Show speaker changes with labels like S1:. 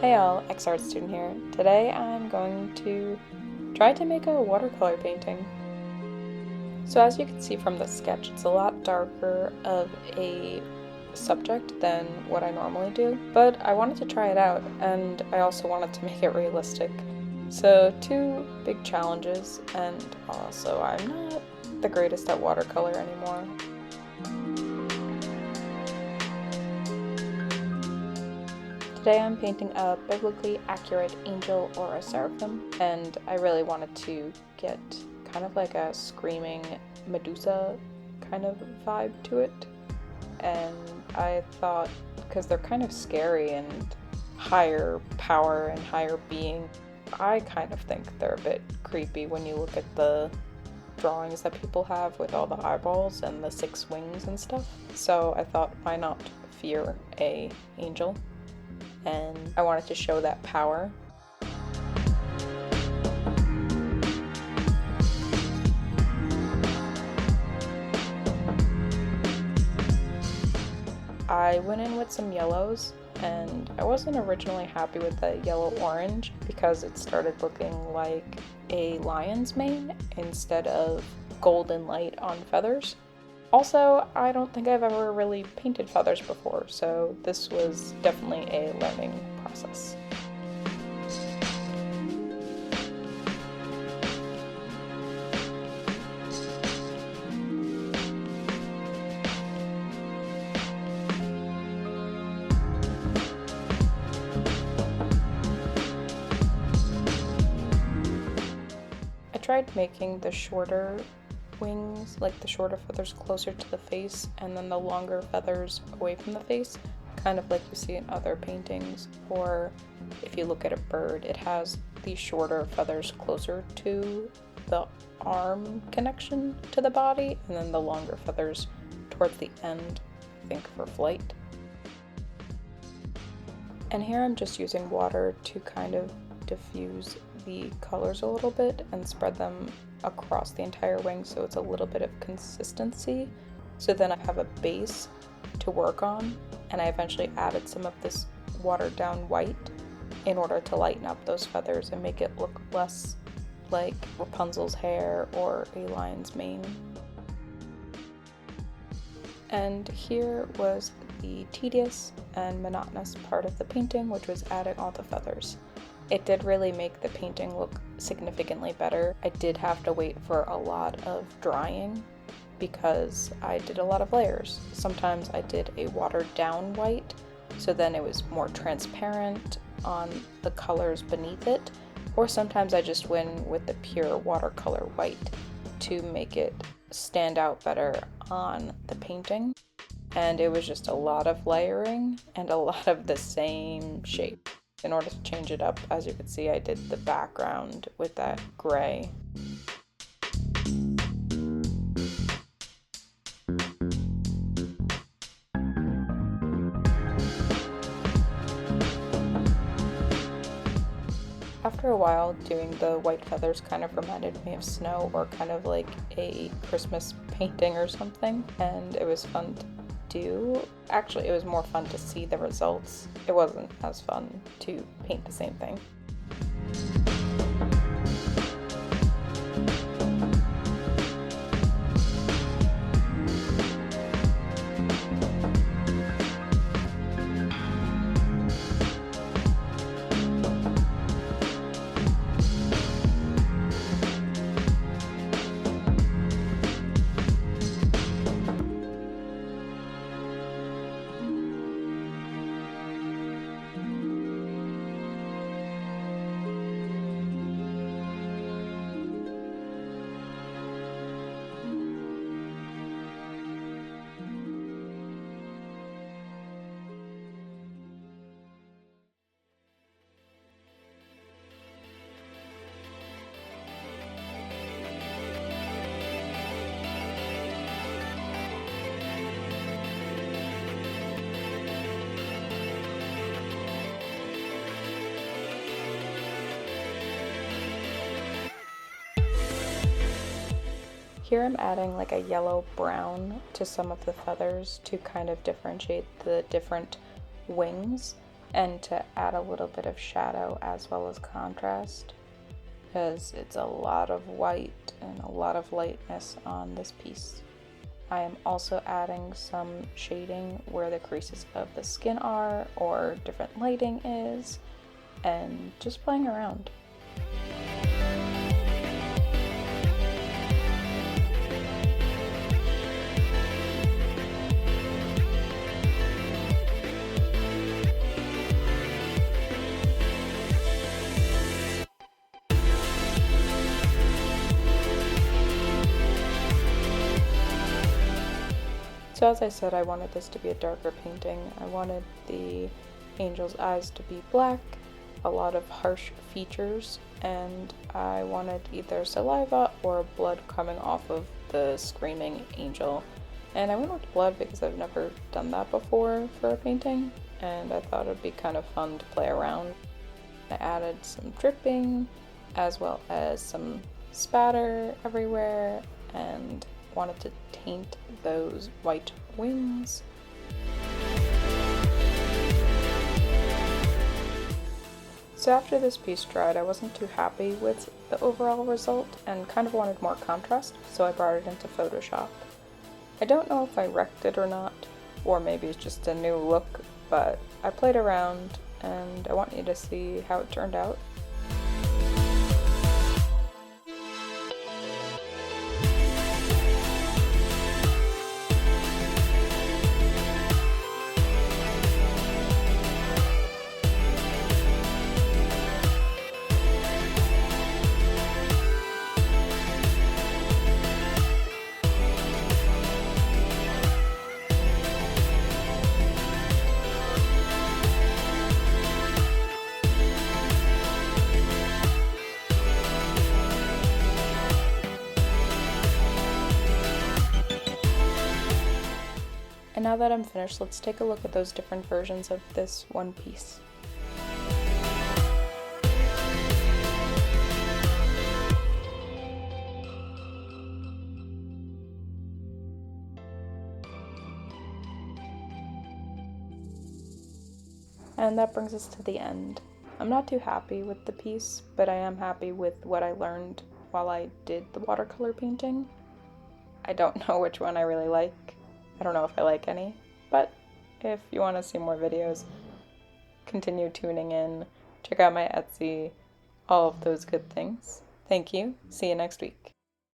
S1: Hey all, Art student here. Today I'm going to try to make a watercolor painting. So as you can see from the sketch, it's a lot darker of a subject than what I normally do, but I wanted to try it out and I also wanted to make it realistic. So two big challenges, and also I'm not the greatest at watercolor anymore. Today I'm painting a biblically accurate angel or a seraphim, and I really wanted to get kind of like a screaming Medusa kind of vibe to it. And I thought, because they're kind of scary and higher power and higher being, I kind of think they're a bit creepy when you look at the drawings that people have with all the eyeballs and the 6 wings and stuff. So I thought, why not fear a angel? And I wanted to show that power. I went in with some yellows, and I wasn't originally happy with the yellow-orange because it started looking like a lion's mane instead of golden light on feathers. Also, I don't think I've ever really painted feathers before, so this was definitely a learning process. I tried making the shorter wings, like the shorter feathers closer to the face and then the longer feathers away from the face, kind of like you see in other paintings. Or if you look at a bird, it has the shorter feathers closer to the arm connection to the body and then the longer feathers towards the end, I think, for flight. And here I'm just using water to kind of diffuse the colors a little bit and spread them across the entire wing so it's a little bit of consistency. So then I have a base to work on, and I eventually added some of this watered down white in order to lighten up those feathers and make it look less like Rapunzel's hair or a lion's mane. And here was the tedious and monotonous part of the painting, which was adding all the feathers. It did really make the painting look significantly better. I did have to wait for a lot of drying because I did a lot of layers. Sometimes I did a watered down white, so then it was more transparent on the colors beneath it, or sometimes I just went with the pure watercolor white to make it stand out better on the painting. And it was just a lot of layering and a lot of the same shape. In order to change it up, as you can see, I did the background with that gray. After a while, doing the white feathers kind of reminded me of snow, or kind of like a Christmas painting or something, and it was fun to do. Actually, it was more fun to see the results. It wasn't as fun to paint the same thing. Here I'm adding like a yellow brown to some of the feathers to kind of differentiate the different wings. and to add a little bit of shadow as well as contrast, because it's a lot of white and a lot of lightness on this piece. I am also adding some shading where the creases of the skin are or different lighting is, and just playing around. So as I said, I wanted this to be a darker painting. I wanted the angel's eyes to be black, a lot of harsh features, and I wanted either saliva or blood coming off of the screaming angel. And I went with blood because I've never done that before for a painting, and I thought it'd be kind of fun to play around. I added some dripping as well as some spatter everywhere, and wanted to taint those white wings. So after this piece dried, I wasn't too happy with the overall result and kind of wanted more contrast, so I brought it into Photoshop. I don't know if I wrecked it or not, or maybe it's just a new look, but I played around and I want you to see how it turned out. And now that I'm finished, let's take a look at those different versions of this one piece. And that brings us to the end. I'm not too happy with the piece, but I am happy with what I learned while I did the watercolor painting. I don't know which one I really like. I don't know if I like any, but if you want to see more videos, continue tuning in, check out my Etsy, all of those good things. Thank you. See you next week.